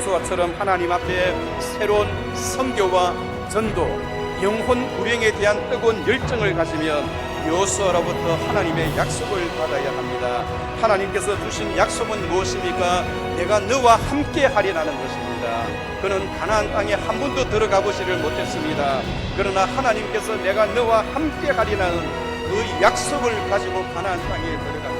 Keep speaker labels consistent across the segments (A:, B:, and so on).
A: 여호수아처럼 하나님 앞에 새로운 선교와 전도, 영혼 불행에 대한 뜨거운 열정을 가지면 여호수아로부터 하나님의 약속을 받아야 합니다. 하나님께서 주신 약속은 무엇입니까? 내가 너와 함께 하리라는 것입니다. 그는 가나안 땅에 한 번도 들어가 보지를 못했습니다. 그러나 하나님께서 내가 너와 함께 하리라는 그 약속을 가지고 가나안 땅에 들어간 것입니다.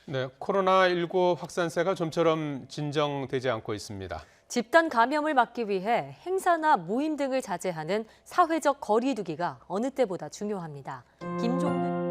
B: 네, 코로나19 확산세가 좀처럼 진정되지 않고 있습니다.
C: 집단 감염을 막기 위해 행사나 모임 등을 자제하는 사회적 거리 두기가 어느 때보다 중요합니다. 김종근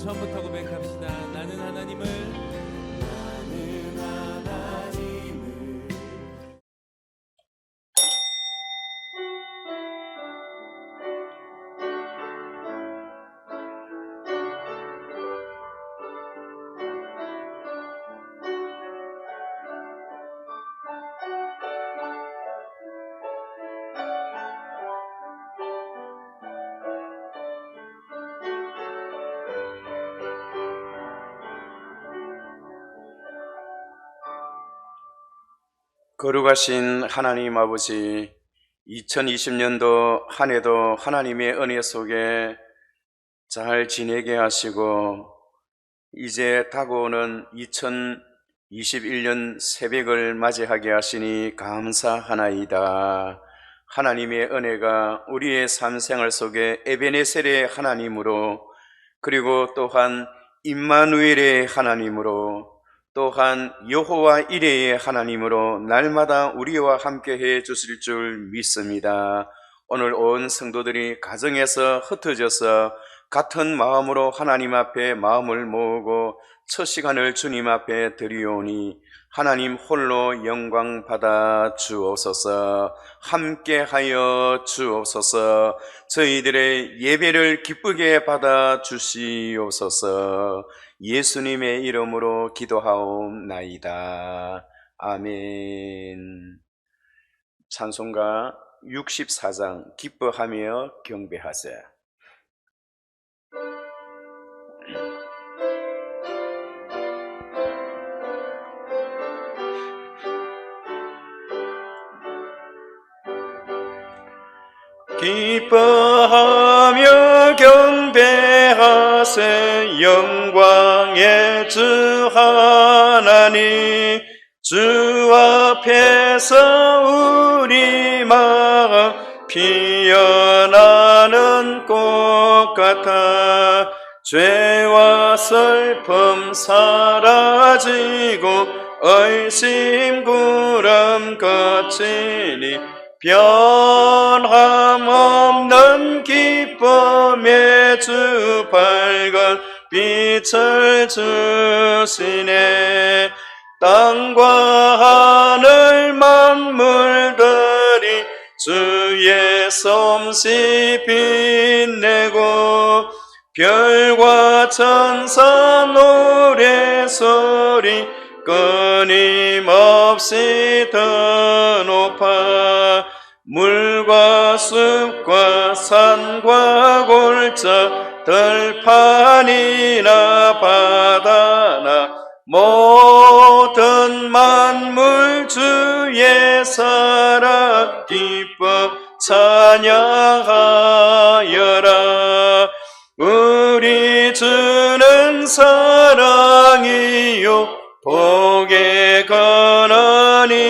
D: 처음부터 고백합시다. 나는 하나님을
A: 거룩하신 하나님 아버지, 2020년도 한 해도 하나님의 은혜 속에 잘 지내게 하시고 이제 다가오는 2021년 새벽을 맞이하게 하시니 감사하나이다. 하나님의 은혜가 우리의 삶생활 속에 에베네셀의 하나님으로, 그리고 또한 임마누엘의 하나님으로, 또한 여호와 이레의 하나님으로 날마다 우리와 함께해 주실 줄 믿습니다. 오늘 온 성도들이 가정에서 흩어져서 같은 마음으로 하나님 앞에 마음을 모으고 첫 시간을 주님 앞에 드리오니 하나님 홀로 영광 받아 주옵소서. 함께하여 주옵소서. 저희들의 예배를 기쁘게 받아 주시옵소서. 예수님의 이름으로 기도하옵나이다. 아멘. 찬송가 64장 기뻐하며 경배하세. 기뻐하며 경배하세. 영광의 주 하나님, 주 앞에서 우리 마음 피어나는 꽃 같아 죄와 슬픔 사라지고 의심 구름 거치니 변함없는 기쁨의 주 밝은 빛을 주시네. 땅과 하늘 만물들이 주의 솜씨 빛내고 별과 천사 노래소리 끊임없이 더 높아 물과 숲과 산과 골짜 들판이나 바다나 모든 만물 주의 사랑 기뻐 찬양하여라. 우리 주는 사랑이요 복의 근원이시니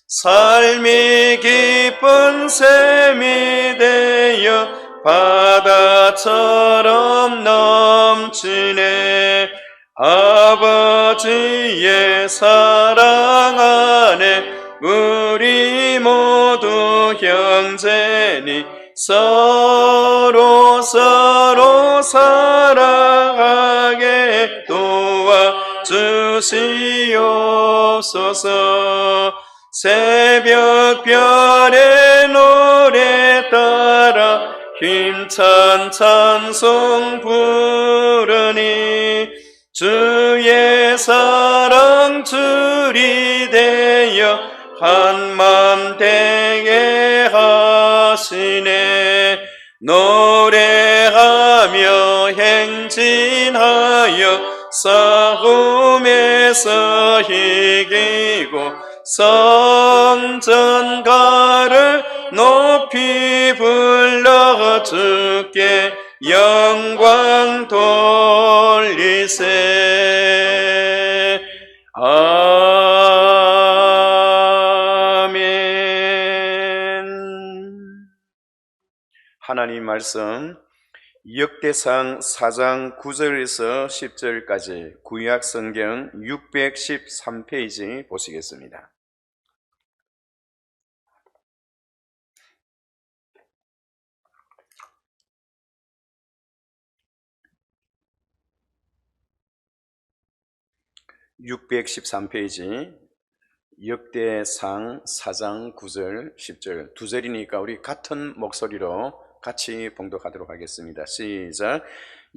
A: 삶이 기쁜 샘이 되어 바다처럼 넘치네. 아버지의 사랑 안에 우리 모두 형제니 서로 사랑하게 도와주시옵소서. 새벽별의 노래 따라 힘찬 찬송 부르니 주의 사랑 줄이 되어 한맘 되게 하시네. 노래하며 행진하여 싸움에서 이기고 성전가를 높이 불러 주께 영광 돌리세. 아멘. 하나님 말씀 역대상 4장 9절에서 10절까지 구약 성경 613페이지 보시겠습니다. (613페이지) 역대상 4장 9절 10절 두 절이니까 우리 같은 목소리로 같이 봉독하도록 하겠습니다. 시작.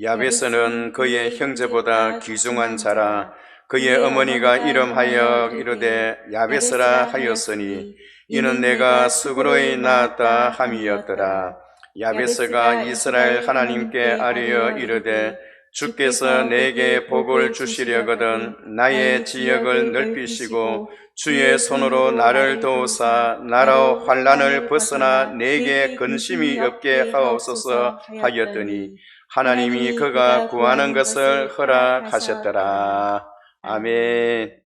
A: 야베스는 그의 형제보다 귀중한 자라. 그의 어머니가 이름하여 이르되 야베스라 하였으니 이는 내가 수고로이 낳았다 함이었더라. 야베스가 이스라엘 하나님께 아뢰어 이르되 주께서 내게 복을 주시려거든 나의 지역을 넓히시고 주의 손으로 나를 도우사 나라 환난을 벗어나 내게 근심이 없게 하옵소서 하였더니 하나님이 그가 구하는 것을 허락하셨더라. 아멘.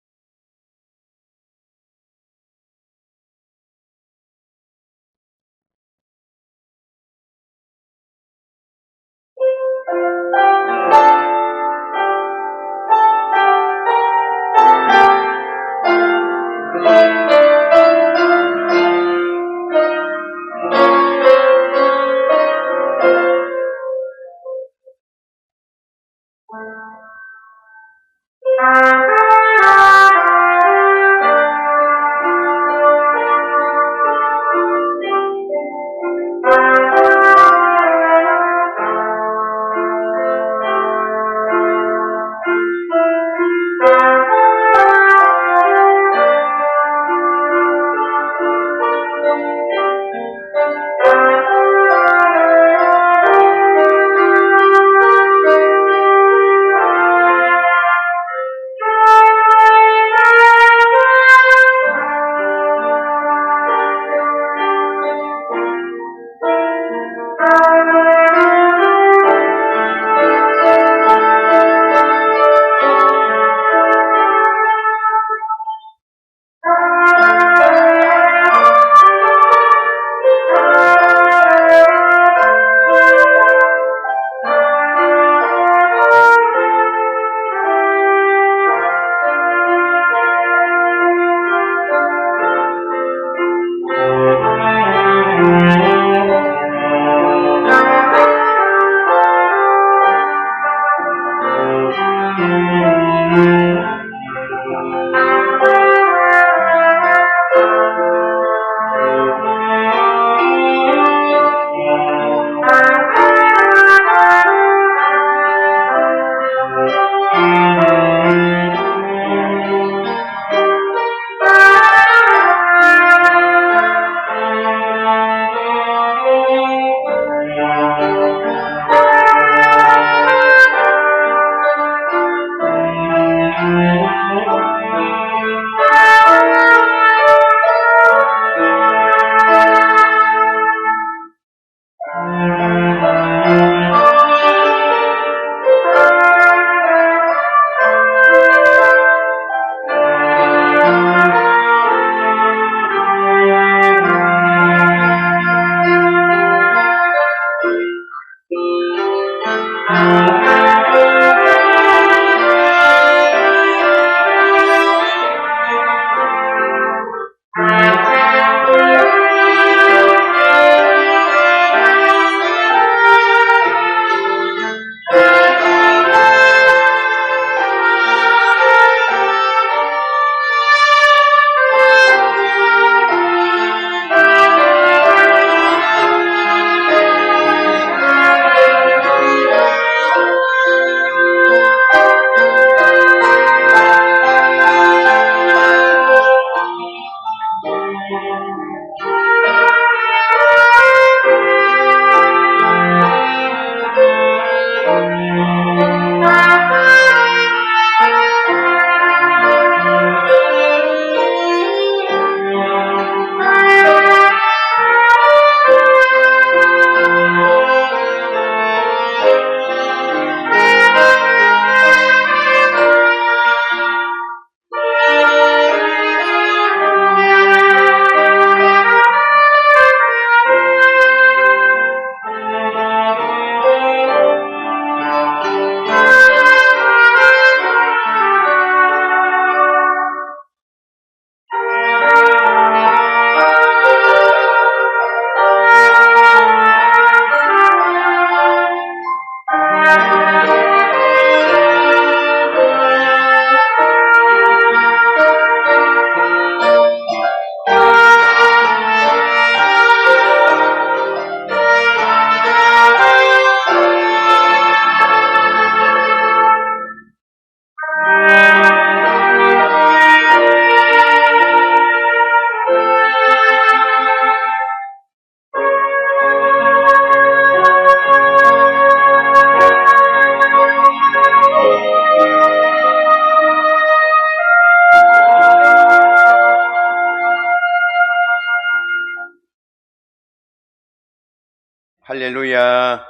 A: 할렐루야.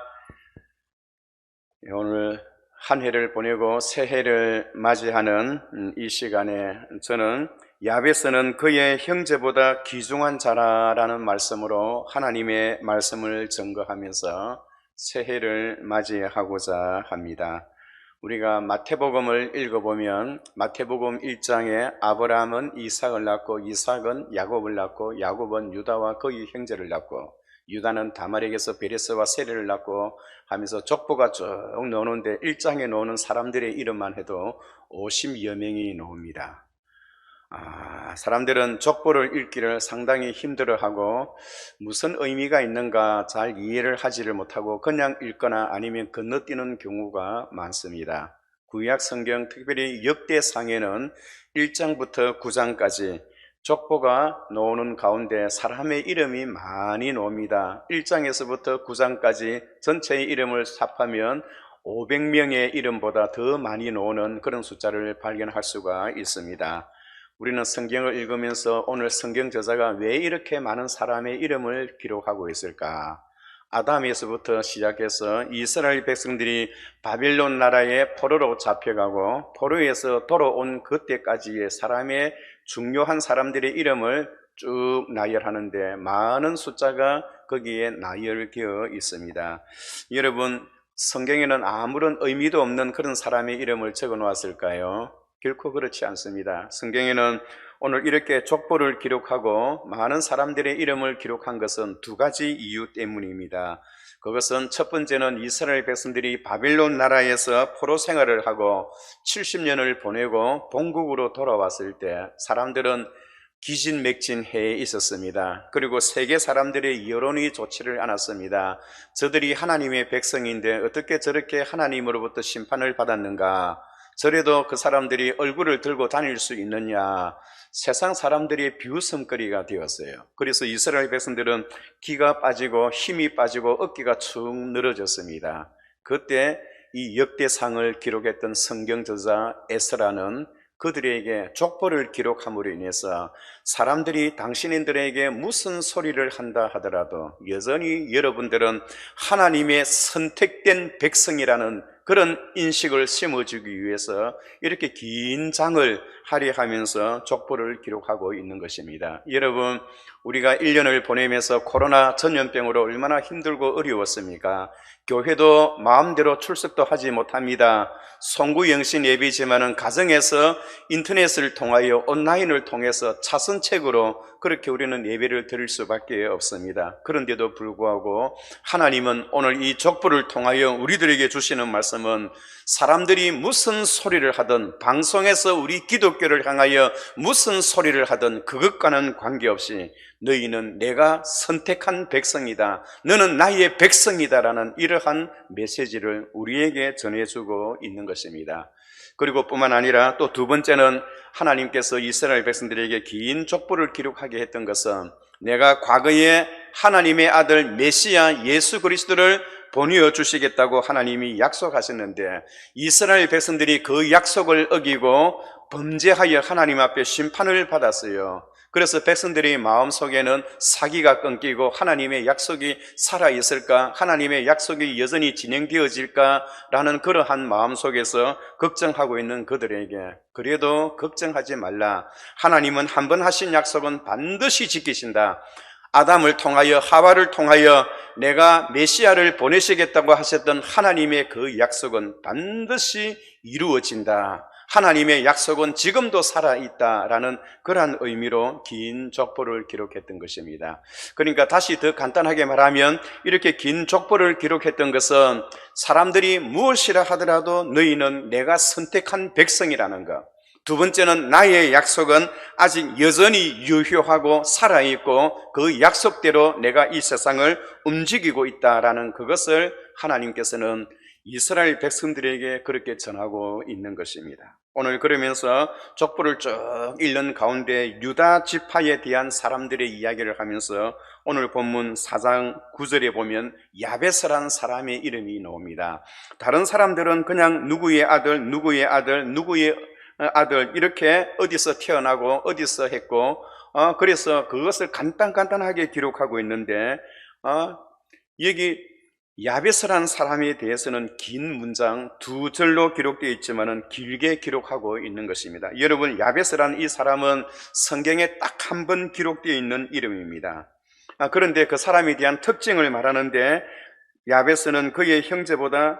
A: 오늘 한 해를 보내고 새해를 맞이하는 이 시간에 저는 야베스는 그의 형제보다 귀중한 자라라는 말씀으로 하나님의 말씀을 증거하면서 새해를 맞이하고자 합니다. 우리가 마태복음을 읽어보면 마태복음 1장에 아브라함은 이삭을 낳고 이삭은 야곱을 낳고 야곱은 유다와 그의 형제를 낳고 유다는 다말에게서 베레스와 세례를 낳고 하면서 족보가 쭉 나오는데 1장에 나오는 사람들의 이름만 해도 50여 명이 나옵니다. 사람들은 족보를 읽기를 상당히 힘들어하고 무슨 의미가 있는가 잘 이해를 하지를 못하고 그냥 읽거나 아니면 건너뛰는 경우가 많습니다. 구약 성경 특별히 역대상에는 1장부터 9장까지 족보가 나오는 가운데 사람의 이름이 많이 나옵니다. 1장에서부터 9장까지 전체의 이름을 합하면 500명의 이름보다 더 많이 나오는 그런 숫자를 발견할 수가 있습니다. 우리는 성경을 읽으면서 오늘 성경 저자가 왜 이렇게 많은 사람의 이름을 기록하고 있을까? 아담에서부터 시작해서 이스라엘 백성들이 바빌론 나라의 포로로 잡혀가고 포로에서 돌아온 그때까지의 사람의 중요한 사람들의 이름을 쭉 나열하는데 많은 숫자가 거기에 나열되어 있습니다. 여러분, 성경에는 아무런 의미도 없는 그런 사람의 이름을 적어 놓았을까요? 결코 그렇지 않습니다. 성경에는 오늘 이렇게 족보를 기록하고 많은 사람들의 이름을 기록한 것은 두 가지 이유 때문입니다. 그것은 첫 번째는 이스라엘 백성들이 바빌론 나라에서 포로 생활을 하고 70년을 보내고 본국으로 돌아왔을 때 사람들은 기진맥진해에 있었습니다. 그리고 세계 사람들의 여론이 좋지를 않았습니다. 저들이 하나님의 백성인데 어떻게 저렇게 하나님으로부터 심판을 받았는가? 저래도 그 사람들이 얼굴을 들고 다닐 수 있느냐? 세상 사람들이 비웃음거리가 되었어요. 그래서 이스라엘 백성들은 기가 빠지고 힘이 빠지고 어깨가 축 늘어졌습니다. 그때 이 역대상을 기록했던 성경 저자 에스라는 그들에게 족보를 기록함으로 인해서 사람들이 당신들에게 무슨 소리를 한다 하더라도 여전히 여러분들은 하나님의 선택된 백성이라는 그런 인식을 심어주기 위해서 이렇게 긴 장을 할애하면서 족보를 기록하고 있는 것입니다. 여러분, 우리가 1년을 보내면서 코로나 전염병으로 얼마나 힘들고 어려웠습니까? 교회도 마음대로 출석도 하지 못합니다. 송구영신 예비지만은 가정에서 인터넷을 통하여 온라인을 통해서 차선책으로 그렇게 우리는 예배를 드릴 수밖에 없습니다. 그런데도 불구하고 하나님은 오늘 이 족보를 통하여 우리들에게 주시는 말씀은 사람들이 무슨 소리를 하든 방송에서 우리 기독교를 향하여 무슨 소리를 하든 그것과는 관계없이 너희는 내가 선택한 백성이다. 너는 나의 백성이다라는 이러한 메시지를 우리에게 전해주고 있는 것입니다. 그리고 뿐만 아니라 또 두 번째는 하나님께서 이스라엘 백성들에게 긴 족보를 기록하게 했던 것은 내가 과거에 하나님의 아들 메시아 예수 그리스도를 보내어 주시겠다고 하나님이 약속하셨는데 이스라엘 백성들이 그 약속을 어기고 범죄하여 하나님 앞에 심판을 받았어요. 그래서 백성들의 마음속에는 사기가 끊기고 하나님의 약속이 살아있을까? 하나님의 약속이 여전히 진행되어질까라는 그러한 마음속에서 걱정하고 있는 그들에게 그래도 걱정하지 말라. 하나님은 한 번 하신 약속은 반드시 지키신다. 아담을 통하여 하와를 통하여 내가 메시아를 보내시겠다고 하셨던 하나님의 그 약속은 반드시 이루어진다. 하나님의 약속은 지금도 살아있다라는 그러한 의미로 긴 족보를 기록했던 것입니다. 그러니까 다시 더 간단하게 말하면 이렇게 긴 족보를 기록했던 것은 사람들이 무엇이라 하더라도 너희는 내가 선택한 백성이라는 것. 두 번째는 나의 약속은 아직 여전히 유효하고 살아있고 그 약속대로 내가 이 세상을 움직이고 있다라는 그것을 하나님께서는 이스라엘 백성들에게 그렇게 전하고 있는 것입니다. 오늘 그러면서 족보를 쭉 읽는 가운데 유다 지파에 대한 사람들의 이야기를 하면서 오늘 본문 4장 9절에 보면 야베스라는 사람의 이름이 나옵니다. 다른 사람들은 그냥 누구의 아들, 누구의 아들, 누구의 아들 이렇게 어디서 태어나고 어디서 했고 그래서 그것을 간단하게 기록하고 있는데 여기 야베스라는 사람에 대해서는 긴 문장 2절로 기록되어 있지만은 길게 기록하고 있는 것입니다. 여러분, 야베스라는 이 사람은 성경에 딱 한 번 기록되어 있는 이름입니다. 그런데 그 사람에 대한 특징을 말하는데, 야베스는 그의 형제보다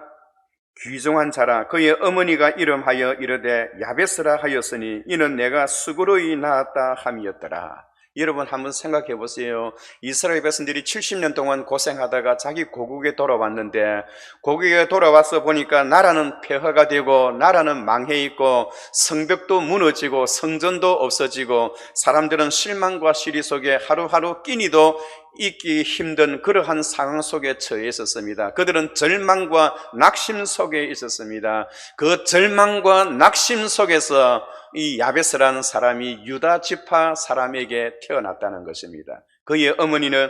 A: 귀중한 자라. 그의 어머니가 이름하여 이르되 야베스라 하였으니 이는 내가 수고로이 낳았다 함이었더라. 여러분 한번 생각해 보세요. 이스라엘 백성들이 70년 동안 고생하다가 자기 고국에 돌아왔는데, 고국에 돌아와서 보니까 나라는 폐허가 되고 나라는 망해 있고 성벽도 무너지고 성전도 없어지고 사람들은 실망과 시리 속에 하루하루 끼니도 있기 힘든 그러한 상황 속에 처해 있었습니다. 그들은 절망과 낙심 속에 있었습니다. 그 절망과 낙심 속에서 이 야베스라는 사람이 유다 지파 사람에게 태어났다는 것입니다. 그의 어머니는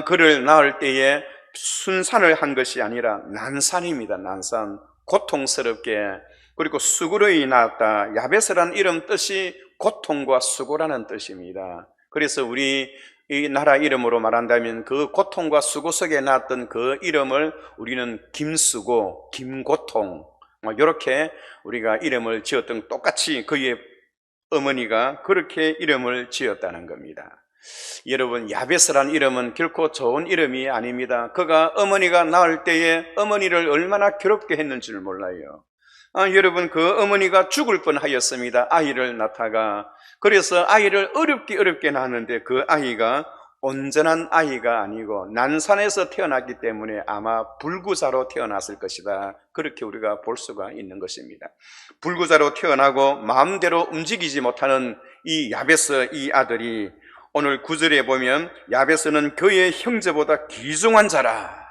A: 그를 낳을 때에 순산을 한 것이 아니라 난산입니다. 난산. 고통스럽게. 그리고 수고로이 낳았다. 야베스라는 이름 뜻이 고통과 수고라는 뜻입니다. 그래서 우리 이 나라 이름으로 말한다면 그 고통과 수고 속에 낳았던 그 이름을 우리는 김수고, 김고통, 이렇게 우리가 이름을 지었던, 똑같이 그의 어머니가 그렇게 이름을 지었다는 겁니다. 여러분, 야베스라는 이름은 결코 좋은 이름이 아닙니다. 그가 어머니가 낳을 때에 어머니를 얼마나 괴롭게 했는지를 몰라요. 여러분, 그 어머니가 죽을 뻔하였습니다. 아이를 낳다가. 그래서 아이를 어렵게 낳았는데 그 아이가 온전한 아이가 아니고 난산에서 태어났기 때문에 아마 불구자로 태어났을 것이다. 그렇게 우리가 볼 수가 있는 것입니다. 불구자로 태어나고 마음대로 움직이지 못하는 이 야베스, 이 아들이 오늘 9절에 보면 야베스는 그의 형제보다 귀중한 자라.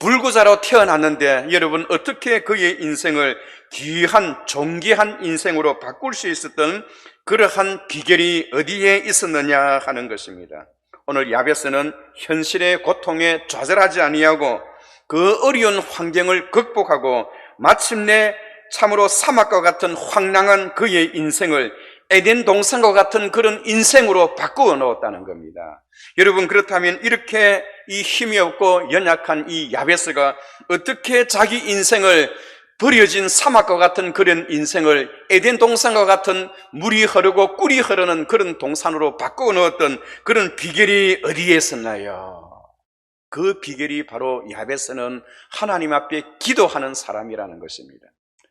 A: 불구자로 태어났는데 여러분, 어떻게 그의 인생을 귀한 존귀한 인생으로 바꿀 수 있었던 그러한 비결이 어디에 있었느냐 하는 것입니다. 오늘 야베스는 현실의 고통에 좌절하지 아니하고 그 어려운 환경을 극복하고 마침내 참으로 사막과 같은 황량한 그의 인생을 에덴 동산과 같은 그런 인생으로 바꾸어 놓았다는 겁니다. 여러분, 그렇다면 이렇게 이 힘이 없고 연약한 이 야베스가 어떻게 자기 인생을 버려진 사막과 같은 그런 인생을 에덴 동산과 같은 물이 흐르고 꿀이 흐르는 그런 동산으로 바꾸어 놓았던 그런 비결이 어디에 있었나요? 그 비결이 바로 야베스는 하나님 앞에 기도하는 사람이라는 것입니다.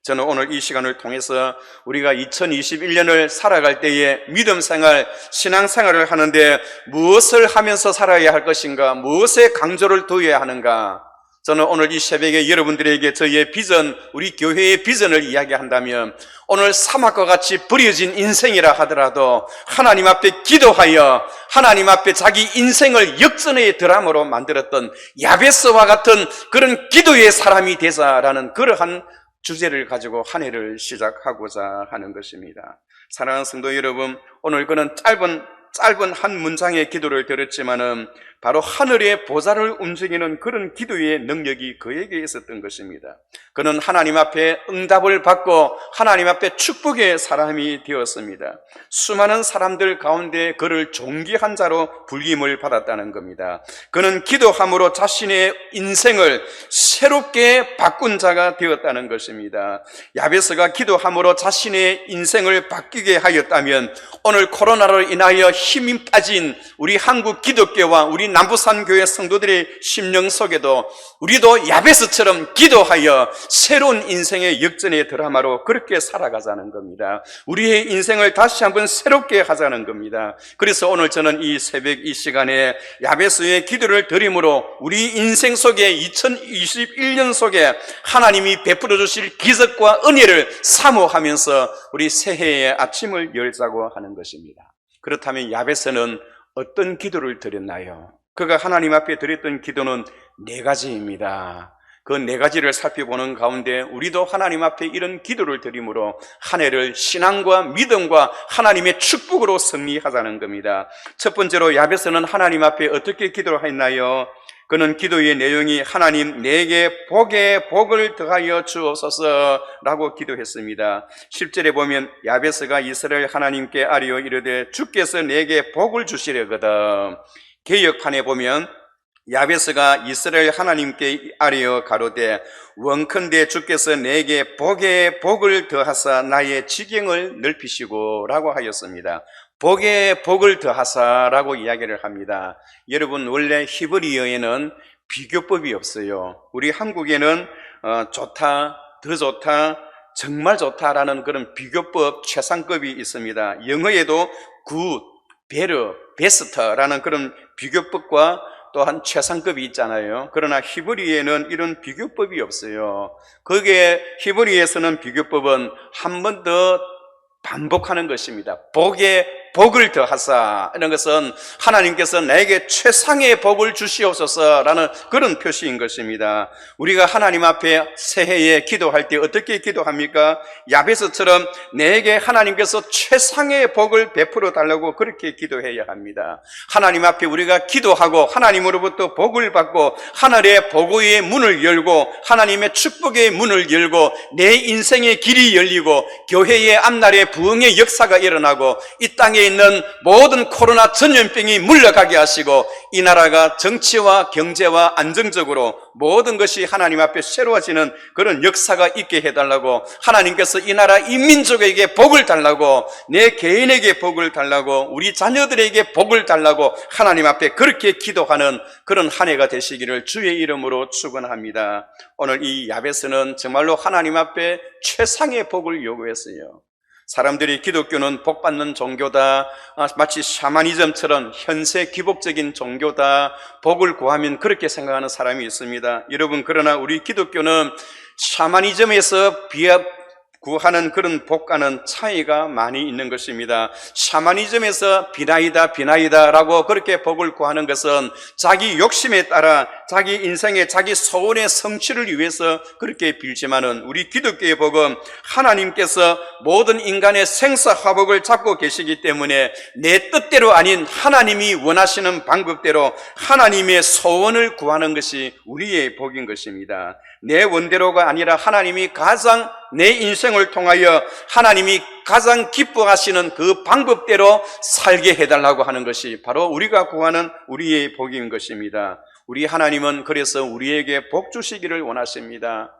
A: 저는 오늘 이 시간을 통해서 우리가 2021년을 살아갈 때에 믿음 생활, 신앙 생활을 하는데 무엇을 하면서 살아야 할 것인가, 무엇에 강조를 두어야 하는가, 저는 오늘 이 새벽에 여러분들에게 저희의 비전, 우리 교회의 비전을 이야기한다면 오늘 사막과 같이 버려진 인생이라 하더라도 하나님 앞에 기도하여 하나님 앞에 자기 인생을 역전의 드라마로 만들었던 야베스와 같은 그런 기도의 사람이 되자라는 그러한 주제를 가지고 한 해를 시작하고자 하는 것입니다. 사랑하는 성도 여러분, 오늘 그는 짧은 한 문장의 기도를 들었지만은 바로 하늘의 보좌를 움직이는 그런 기도의 능력이 그에게 있었던 것입니다. 그는 하나님 앞에 응답을 받고 하나님 앞에 축복의 사람이 되었습니다. 수많은 사람들 가운데 그를 존귀한 자로 불림을 받았다는 겁니다. 그는 기도함으로 자신의 인생을 새롭게 바꾼 자가 되었다는 것입니다. 야베스가 기도함으로 자신의 인생을 바뀌게 하였다면 오늘 코로나로 인하여 힘이 빠진 우리 한국 기독교와 우리 남부산 교회 성도들의 심령 속에도 우리도 야베스처럼 기도하여 새로운 인생의 역전의 드라마로 그렇게 살아가자는 겁니다. 우리의 인생을 다시 한번 새롭게 하자는 겁니다. 그래서 오늘 저는 이 새벽 이 시간에 야베스의 기도를 드림으로 우리 인생 속에 2021년 속에 하나님이 베풀어 주실 기적과 은혜를 사모하면서 우리 새해의 아침을 열자고 하는 것입니다. 그렇다면 야베스는 어떤 기도를 드렸나요? 그가 하나님 앞에 드렸던 기도는 4가지입니다. 그 4가지를 살펴보는 가운데 우리도 하나님 앞에 이런 기도를 드림으로 한 해를 신앙과 믿음과 하나님의 축복으로 승리하자는 겁니다. 첫 번째로 야베스는 하나님 앞에 어떻게 기도를 했나요? 그는 기도의 내용이 하나님 내게 복에 복을 더하여 주옵소서라고 기도했습니다. 10절에 보면 야베스가 이스라엘 하나님께 아뢰어 이르되 주께서 내게 복을 주시려거든. 개역판에 보면 야베스가 이스라엘 하나님께 아뢰어 가로되 원컨대 주께서 내게 복에 복을 더하사 나의 지경을 넓히시고 라고 하였습니다. 복에 복을 더하사 라고 이야기를 합니다. 여러분, 원래 히브리어에는 비교법이 없어요. 우리 한국에는 좋다, 더 좋다, 정말 좋다라는 그런 비교법, 최상급이 있습니다. 영어에도 good, better, best라는 그런 비교법과 또한 최상급이 있잖아요. 그러나 히브리에는 이런 비교법이 없어요. 거기에 히브리에서는 비교법은 한 번 더 반복하는 것입니다. 복에 복을 더하사, 이런 것은 하나님께서 내게 최상의 복을 주시옵소서라는 그런 표시인 것입니다. 우리가 하나님 앞에 새해에 기도할 때 어떻게 기도합니까? 야베스처럼 내게 하나님께서 최상의 복을 베풀어 달라고 그렇게 기도해야 합니다. 하나님 앞에 우리가 기도하고 하나님으로부터 복을 받고 하늘의 복의 문을 열고 하나님의 축복의 문을 열고 내 인생의 길이 열리고 교회의 앞날에 부흥의 역사가 일어나고 이 땅에 있는 모든 코로나 전염병이 물러가게 하시고 이 나라가 정치와 경제와 안정적으로 모든 것이 하나님 앞에 새로워지는 그런 역사가 있게 해달라고, 하나님께서 이 나라 인민족에게 복을 달라고, 내 개인에게 복을 달라고, 우리 자녀들에게 복을 달라고 하나님 앞에 그렇게 기도하는 그런 한 해가 되시기를 주의 이름으로 축원합니다. 오늘 이 야베스는 정말로 하나님 앞에 최상의 복을 요구했어요. 사람들이 기독교는 복받는 종교다, 마치 샤머니즘처럼 현세 기복적인 종교다, 복을 구하면 그렇게 생각하는 사람이 있습니다. 여러분, 그러나 우리 기독교는 샤머니즘에서 구하는 그런 복과는 차이가 많이 있는 것입니다. 샤머니즘에서 비나이다 라고 그렇게 복을 구하는 것은 자기 욕심에 따라 자기 인생의 자기 소원의 성취를 위해서 그렇게 빌지만은, 우리 기독교의 복은 하나님께서 모든 인간의 생사화복을 잡고 계시기 때문에 내 뜻대로 아닌 하나님이 원하시는 방법대로 하나님의 소원을 구하는 것이 우리의 복인 것입니다. 내 원대로가 아니라 하나님이 가장 내 인생을 통하여 하나님이 가장 기뻐하시는 그 방법대로 살게 해달라고 하는 것이 바로 우리가 구하는 우리의 복인 것입니다. 우리 하나님은 그래서 우리에게 복 주시기를 원하십니다.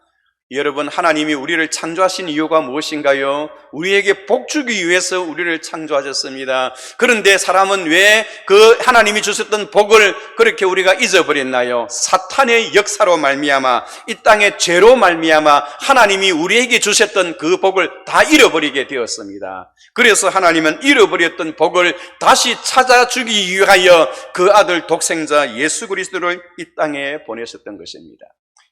A: 여러분, 하나님이 우리를 창조하신 이유가 무엇인가요? 우리에게 복 주기 위해서 우리를 창조하셨습니다. 그런데 사람은 왜 그 하나님이 주셨던 복을 그렇게 우리가 잊어버렸나요? 사탄의 역사로 말미암아, 이 땅의 죄로 말미암아 하나님이 우리에게 주셨던 그 복을 다 잃어버리게 되었습니다. 그래서 하나님은 잃어버렸던 복을 다시 찾아주기 위하여 그 아들 독생자 예수 그리스도를 이 땅에 보내셨던 것입니다.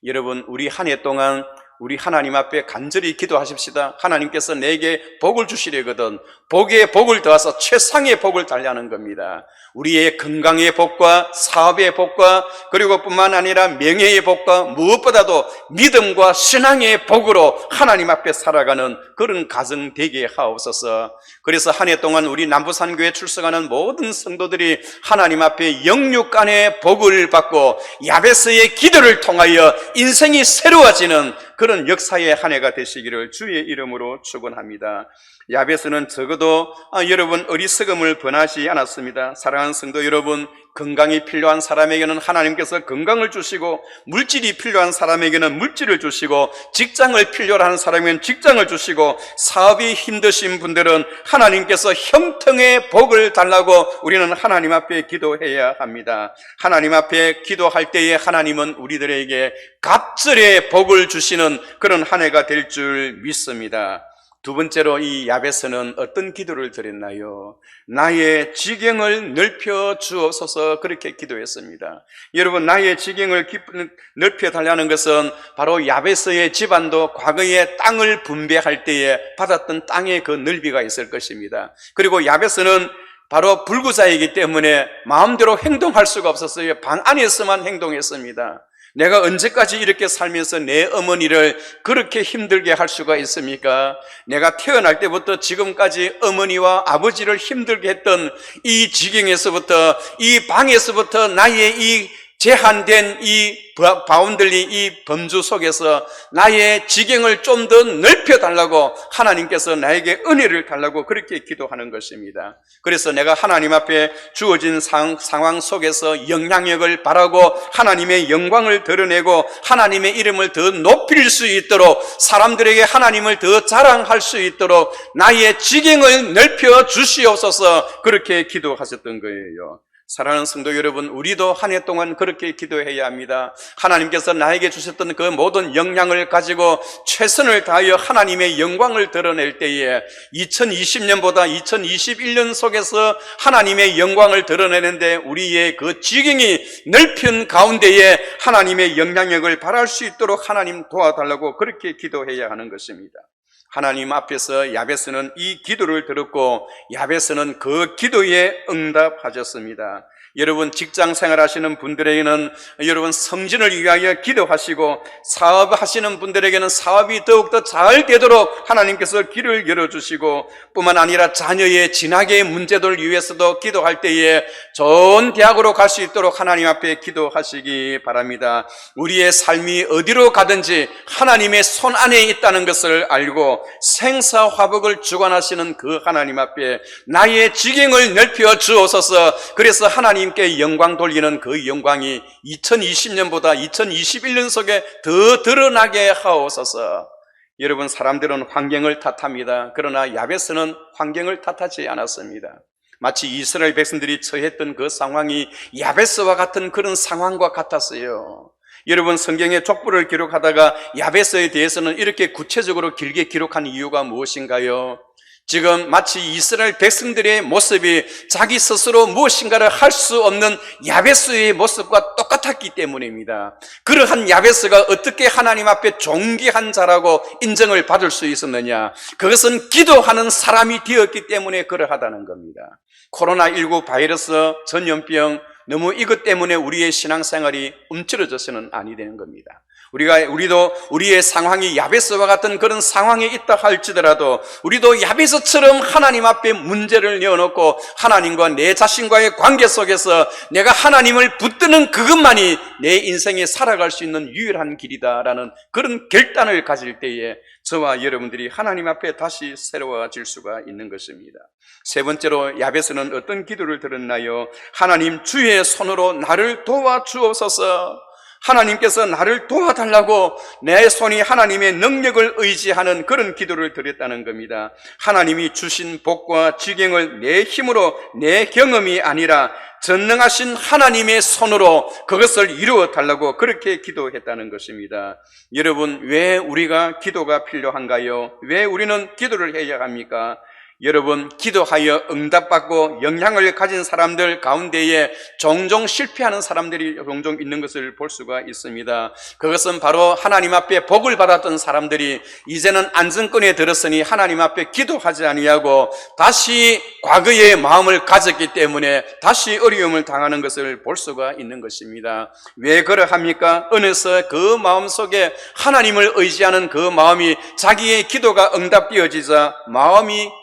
A: 여러분, 우리 한 해 동안 우리 하나님 앞에 간절히 기도하십시다. 하나님께서 내게 복을 주시려거든 복에 복을 더하사 최상의 복을 달라는 겁니다. 우리의 건강의 복과 사업의 복과 그리고 뿐만 아니라 명예의 복과 무엇보다도 믿음과 신앙의 복으로 하나님 앞에 살아가는 그런 가정 되게 하옵소서. 그래서 한 해 동안 우리 남부산교회 출석하는 모든 성도들이 하나님 앞에 영육간의 복을 받고 야베스의 기도를 통하여 인생이 새로워지는 그런 역사의 한 해가 되시기를 주의 이름으로 축원합니다. 야베스는 적어도 여러분 어리석음을 범하지 않았습니다. 사랑하는 성도 여러분, 건강이 필요한 사람에게는 하나님께서 건강을 주시고, 물질이 필요한 사람에게는 물질을 주시고, 직장을 필요로 하는 사람에게는 직장을 주시고, 사업이 힘드신 분들은 하나님께서 형통의 복을 달라고 우리는 하나님 앞에 기도해야 합니다. 하나님 앞에 기도할 때에 하나님은 우리들에게 갑절의 복을 주시는 그런 한 해가 될 줄 믿습니다. 두 번째로 이 야베스는 어떤 기도를 드렸나요? 나의 지경을 넓혀 주옵소서, 그렇게 기도했습니다. 여러분, 나의 지경을 넓혀 달라는 것은 바로 야베스의 집안도 과거에 땅을 분배할 때에 받았던 땅의 그 넓이가 있을 것입니다. 그리고 야베스는 바로 불구자이기 때문에 마음대로 행동할 수가 없었어요. 방 안에서만 행동했습니다. 내가 언제까지 이렇게 살면서 내 어머니를 그렇게 힘들게 할 수가 있습니까? 내가 태어날 때부터 지금까지 어머니와 아버지를 힘들게 했던 이 지경에서부터, 이 방에서부터 나의 이 제한된 이 바운들리, 이 범주 속에서 나의 지경을 좀 더 넓혀달라고 하나님께서 나에게 은혜를 달라고 그렇게 기도하는 것입니다. 그래서 내가 하나님 앞에 주어진 상황 속에서 영향력을 바라고 하나님의 영광을 드러내고 하나님의 이름을 더 높일 수 있도록, 사람들에게 하나님을 더 자랑할 수 있도록 나의 지경을 넓혀 주시옵소서, 그렇게 기도하셨던 거예요. 사랑하는 성도 여러분, 우리도 한 해 동안 그렇게 기도해야 합니다. 하나님께서 나에게 주셨던 그 모든 역량을 가지고 최선을 다하여 하나님의 영광을 드러낼 때에 2020년보다 2021년 속에서 하나님의 영광을 드러내는데 우리의 그 지경이 넓힌 가운데에 하나님의 영향력을 발할 수 있도록 하나님 도와달라고 그렇게 기도해야 하는 것입니다. 하나님 앞에서 야베스는 이 기도를 들었고 야베스는 그 기도에 응답하셨습니다. 여러분, 직장 생활하시는 분들에게는 여러분 성진을 위하여 기도하시고, 사업하시는 분들에게는 사업이 더욱더 잘 되도록 하나님께서 길을 열어주시고, 뿐만 아니라 자녀의 진학의 문제들 위해서도 기도할 때에 좋은 대학으로 갈 수 있도록 하나님 앞에 기도하시기 바랍니다. 우리의 삶이 어디로 가든지 하나님의 손 안에 있다는 것을 알고 생사화복을 주관하시는 그 하나님 앞에 나의 지경을 넓혀 주옵소서. 그래서 하나님께 영광 돌리는 그 영광이 2020년보다 2021년 속에 더 드러나게 하옵소서. 여러분, 사람들은 환경을 탓합니다. 그러나 야베스는 환경을 탓하지 않았습니다. 마치 이스라엘 백성들이 처했던 그 상황이 야베스와 같은 그런 상황과 같았어요. 여러분, 성경의 족보를 기록하다가 야베스에 대해서는 이렇게 구체적으로 길게 기록한 이유가 무엇인가요? 지금 마치 이스라엘 백성들의 모습이 자기 스스로 무엇인가를 할 수 없는 야베스의 모습과 똑같았기 때문입니다. 그러한 야베스가 어떻게 하나님 앞에 존귀한 자라고 인정을 받을 수 있었느냐? 그것은 기도하는 사람이 되었기 때문에 그러하다는 겁니다. 코로나19 바이러스 전염병, 너무 이것 때문에 우리의 신앙생활이 움츠러져서는 아니 되는 겁니다. 우리도 우리의 상황이 야베스와 같은 그런 상황에 있다 할지라도 우리도 야베스처럼 하나님 앞에 문제를 내어놓고 하나님과 내 자신과의 관계 속에서 내가 하나님을 붙드는 그것만이 내 인생에 살아갈 수 있는 유일한 길이다라는 그런 결단을 가질 때에 저와 여러분들이 하나님 앞에 다시 새로워질 수가 있는 것입니다. 세 번째로 야베스는 어떤 기도를 드렸나요? 하나님, 주의 손으로 나를 도와주옵소서. 하나님께서 나를 도와달라고 내 손이 하나님의 능력을 의지하는 그런 기도를 드렸다는 겁니다. 하나님이 주신 복과 지경을 내 힘으로, 내 경험이 아니라 전능하신 하나님의 손으로 그것을 이루어 달라고 그렇게 기도했다는 것입니다. 여러분, 왜 우리가 기도가 필요한가요? 왜 우리는 기도를 해야 합니까? 여러분, 기도하여 응답받고 영향을 가진 사람들 가운데에 종종 실패하는 사람들이 종종 있는 것을 볼 수가 있습니다. 그것은 바로 하나님 앞에 복을 받았던 사람들이 이제는 안정권에 들었으니 하나님 앞에 기도하지 아니하고 다시 과거의 마음을 가졌기 때문에 다시 어려움을 당하는 것을 볼 수가 있는 것입니다. 왜 그러합니까? 어느새 그 마음 속에 하나님을 의지하는 그 마음이 자기의 기도가 응답되어지자 마음이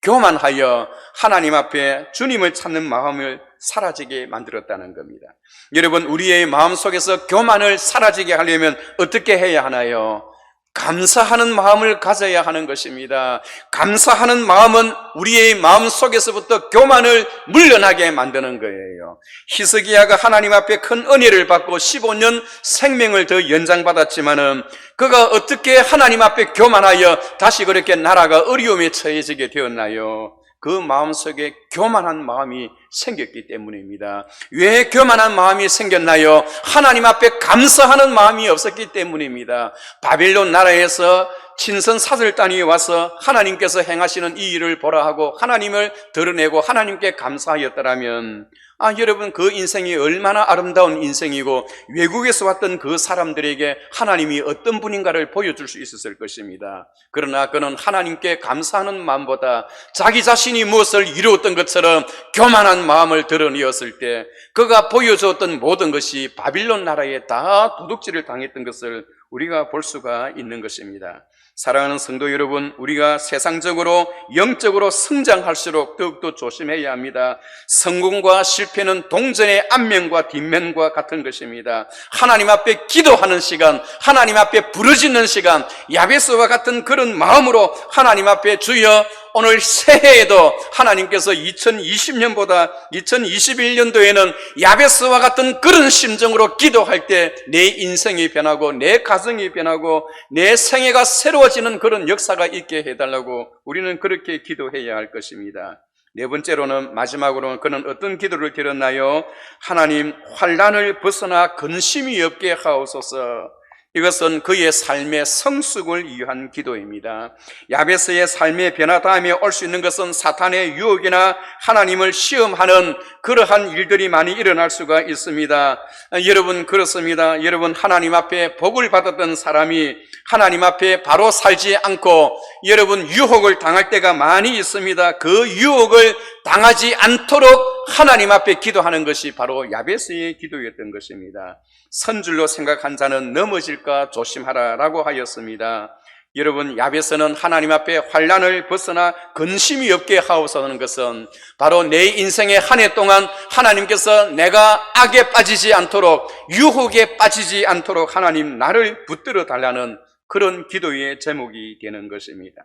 A: 교만하여 하나님 앞에 주님을 찾는 마음을 사라지게 만들었다는 겁니다. 여러분, 우리의 마음속에서 교만을 사라지게 하려면 어떻게 해야 하나요? 감사하는 마음을 가져야 하는 것입니다. 감사하는 마음은 우리의 마음 속에서부터 교만을 물러나게 만드는 거예요. 히스기야가 하나님 앞에 큰 은혜를 받고 15년 생명을 더 연장받았지만은 그가 어떻게 하나님 앞에 교만하여 다시 그렇게 나라가 어려움에 처해지게 되었나요? 그 마음속에 교만한 마음이 생겼기 때문입니다. 왜 교만한 마음이 생겼나요? 하나님 앞에 감사하는 마음이 없었기 때문입니다. 바빌론 나라에서 친선 사절단이 와서 하나님께서 행하시는 이 일을 보라 하고 하나님을 드러내고 하나님께 감사하였더라면 여러분, 그 인생이 얼마나 아름다운 인생이고 외국에서 왔던 그 사람들에게 하나님이 어떤 분인가를 보여줄 수 있었을 것입니다. 그러나 그는 하나님께 감사하는 마음보다 자기 자신이 무엇을 이루었던 것처럼 교만한 마음을 드러내었을 때 그가 보여주었던 모든 것이 바빌론 나라에 다 도둑질을 당했던 것을 우리가 볼 수가 있는 것입니다. 사랑하는 성도 여러분, 우리가 세상적으로 영적으로 성장할수록 더욱더 조심해야 합니다. 성공과 실패는 동전의 앞면과 뒷면과 같은 것입니다. 하나님 앞에 기도하는 시간, 하나님 앞에 부르짖는 시간, 야베스와 같은 그런 마음으로 하나님 앞에 주여 오늘 새해에도 하나님께서 2020년보다 2021년도에는 야베스와 같은 그런 심정으로 기도할 때 내 인생이 변하고 내 가정이 변하고 내 생애가 새로워지는 그런 역사가 있게 해달라고 우리는 그렇게 기도해야 할 것입니다. 네 번째로는 마지막으로는 그는 어떤 기도를 드렸나요? 하나님, 환난을 벗어나 근심이 없게 하옵소서. 이것은 그의 삶의 성숙을 위한 기도입니다. 야베스의 삶의 변화 다음에 올 수 있는 것은 사탄의 유혹이나 하나님을 시험하는 그러한 일들이 많이 일어날 수가 있습니다. 여러분, 그렇습니다. 여러분, 하나님 앞에 복을 받았던 사람이 하나님 앞에 바로 살지 않고 여러분 유혹을 당할 때가 많이 있습니다. 그 유혹을 당하지 않도록 하나님 앞에 기도하는 것이 바로 야베스의 기도였던 것입니다. 선줄로 생각한 자는 넘어질까 조심하라라고 하였습니다. 여러분, 야베스는 하나님 앞에 환난을 벗어나 근심이 없게 하옵소서는 것은 바로 내 인생의 한 해 동안 하나님께서 내가 악에 빠지지 않도록 유혹에 빠지지 않도록 하나님 나를 붙들어 달라는 그런 기도의 제목이 되는 것입니다.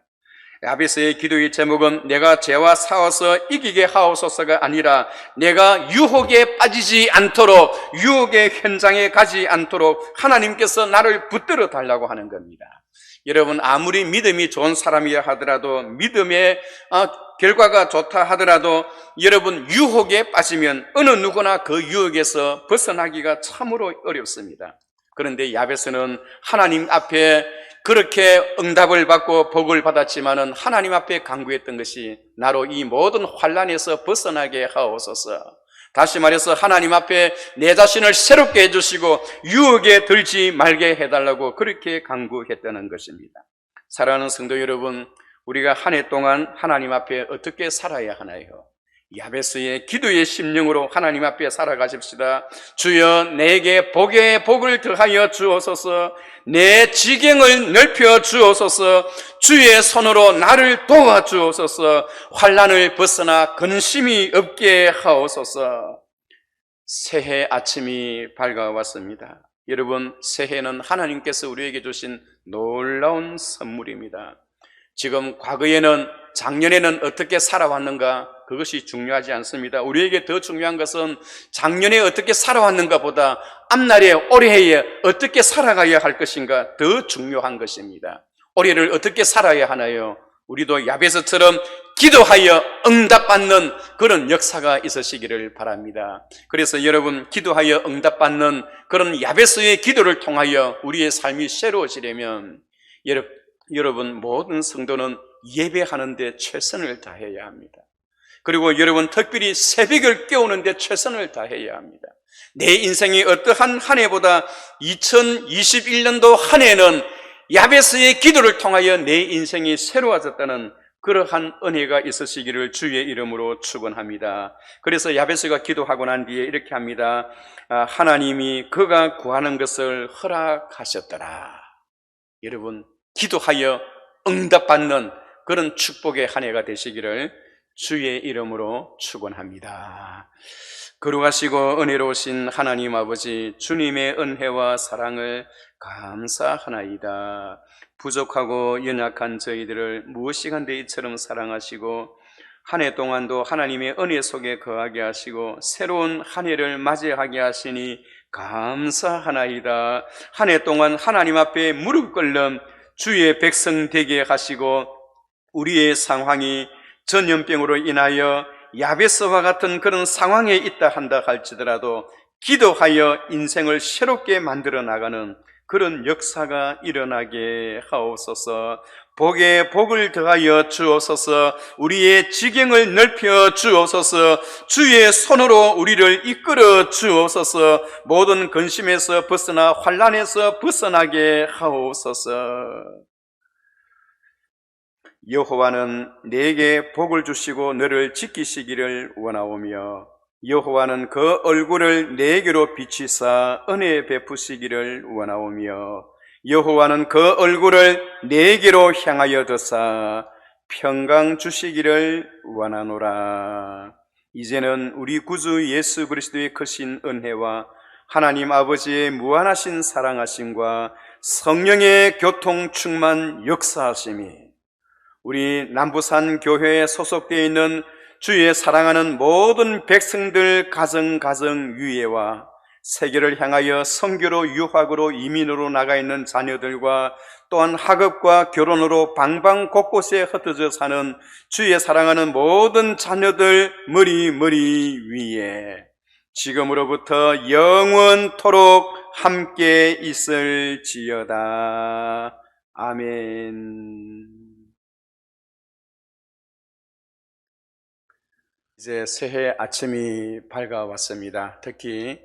A: 야베스의 기도의 제목은 내가 죄와 싸워서 이기게 하옵소서가 아니라 내가 유혹에 빠지지 않도록 유혹의 현장에 가지 않도록 하나님께서 나를 붙들어 달라고 하는 겁니다. 여러분, 아무리 믿음이 좋은 사람이라 하더라도 믿음의 결과가 좋다 하더라도 여러분 유혹에 빠지면 어느 누구나 그 유혹에서 벗어나기가 참으로 어렵습니다. 그런데 야베스는 하나님 앞에 그렇게 응답을 받고 복을 받았지만은 하나님 앞에 간구했던 것이 나로 이 모든 환난에서 벗어나게 하옵소서. 다시 말해서 하나님 앞에 내 자신을 새롭게 해주시고 유혹에 들지 말게 해달라고 그렇게 간구했다는 것입니다. 사랑하는 성도 여러분, 우리가 한 해 동안 하나님 앞에 어떻게 살아야 하나요? 야베스의 기도의 심령으로 하나님 앞에 살아가십시다. 주여, 내게 복에 복을 더하여 주옵소서. 내 지경을 넓혀 주옵소서. 주의 손으로 나를 도와주옵소서. 환난을 벗어나 근심이 없게 하옵소서. 새해 아침이 밝아왔습니다. 여러분, 새해는 하나님께서 우리에게 주신 놀라운 선물입니다. 지금 과거에는 작년에는 어떻게 살아왔는가, 그것이 중요하지 않습니다. 우리에게 더 중요한 것은 작년에 어떻게 살아왔는가 보다 앞날에 올해에 어떻게 살아가야 할 것인가 더 중요한 것입니다. 올해를 어떻게 살아야 하나요? 우리도 야베스처럼 기도하여 응답받는 그런 역사가 있으시기를 바랍니다. 그래서 여러분, 기도하여 응답받는 그런 야베스의 기도를 통하여 우리의 삶이 새로워지려면 여러분 모든 성도는 예배하는 데 최선을 다해야 합니다. 그리고 여러분 특별히 새벽을 깨우는 데 최선을 다해야 합니다. 내 인생이 어떠한 한 해보다 2021년도 한 해는 야베스의 기도를 통하여 내 인생이 새로워졌다는 그러한 은혜가 있으시기를 주의 이름으로 축원합니다. 그래서 야베스가 기도하고 난 뒤에 이렇게 합니다. 하나님이 그가 구하는 것을 허락하셨더라. 여러분, 기도하여 응답받는 그런 축복의 한 해가 되시기를 주의 이름으로 축원합니다. 거룩하시고 은혜로우신 하나님 아버지, 주님의 은혜와 사랑을 감사하나이다. 부족하고 연약한 저희들을 무엇이간데 이처럼 사랑하시고 한 해 동안도 하나님의 은혜 속에 거하게 하시고 새로운 한 해를 맞이하게 하시니 감사하나이다. 한 해 동안 하나님 앞에 무릎 꿇는 주의 백성 되게 하시고 우리의 상황이 전염병으로 인하여 야베스와 같은 그런 상황에 있다 한다 할지라도 기도하여 인생을 새롭게 만들어 나가는 그런 역사가 일어나게 하옵소서. 복에 복을 더하여 주옵소서. 우리의 지경을 넓혀 주옵소서. 주의 손으로 우리를 이끌어 주옵소서. 모든 근심에서 벗어나 환난에서 벗어나게 하옵소서. 여호와는 내게 복을 주시고 너를 지키시기를 원하오며 여호와는 그 얼굴을 내게로 비치사 은혜 베푸시기를 원하오며 여호와는 그 얼굴을 내게로 향하여 드사 평강 주시기를 원하노라. 이제는 우리 구주 예수 그리스도의 크신 은혜와 하나님 아버지의 무한하신 사랑하심과 성령의 교통 충만 역사하심이 우리 남부산 교회에 소속되어 있는 주의 사랑하는 모든 백성들 가정 위에와 세계를 향하여 선교로 유학으로 이민으로 나가 있는 자녀들과 또한 학업과 결혼으로 방방 곳곳에 흩어져 사는 주의 사랑하는 모든 자녀들 머리 위에 지금으로부터 영원토록 함께 있을지어다. 아멘. 이제 새해 아침이 밝아왔습니다. 특히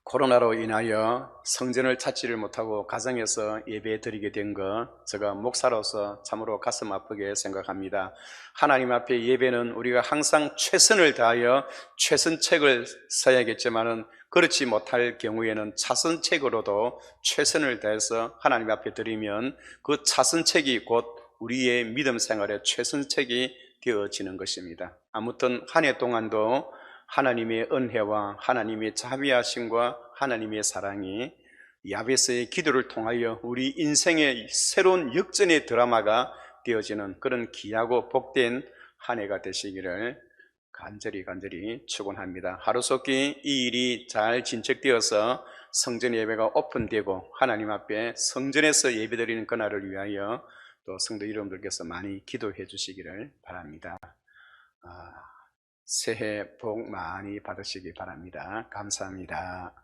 A: 코로나로 인하여 성전을 찾지를 못하고 가정에서 예배 드리게 된 것, 제가 목사로서 참으로 가슴 아프게 생각합니다. 하나님 앞에 예배는 우리가 항상 최선을 다하여 최선책을 써야겠지만은 그렇지 못할 경우에는 차선책으로도 최선을 다해서 하나님 앞에 드리면 그 차선책이 곧 우리의 믿음 생활의 최선책이 되어지는 것입니다. 아무튼 한 해 동안도 하나님의 은혜와 하나님의 자비하심과 하나님의 사랑이 야베스의 기도를 통하여 우리 인생의 새로운 역전의 드라마가 되어지는 그런 귀하고 복된 한 해가 되시기를 간절히 축원합니다. 하루속히 이 일이 잘 진척되어서 성전 예배가 오픈되고 하나님 앞에 성전에서 예배드리는 그날을 위하여 또 성도 여러분들께서 많이 기도해 주시기를 바랍니다. 새해 복 많이 받으시기 바랍니다. 감사합니다.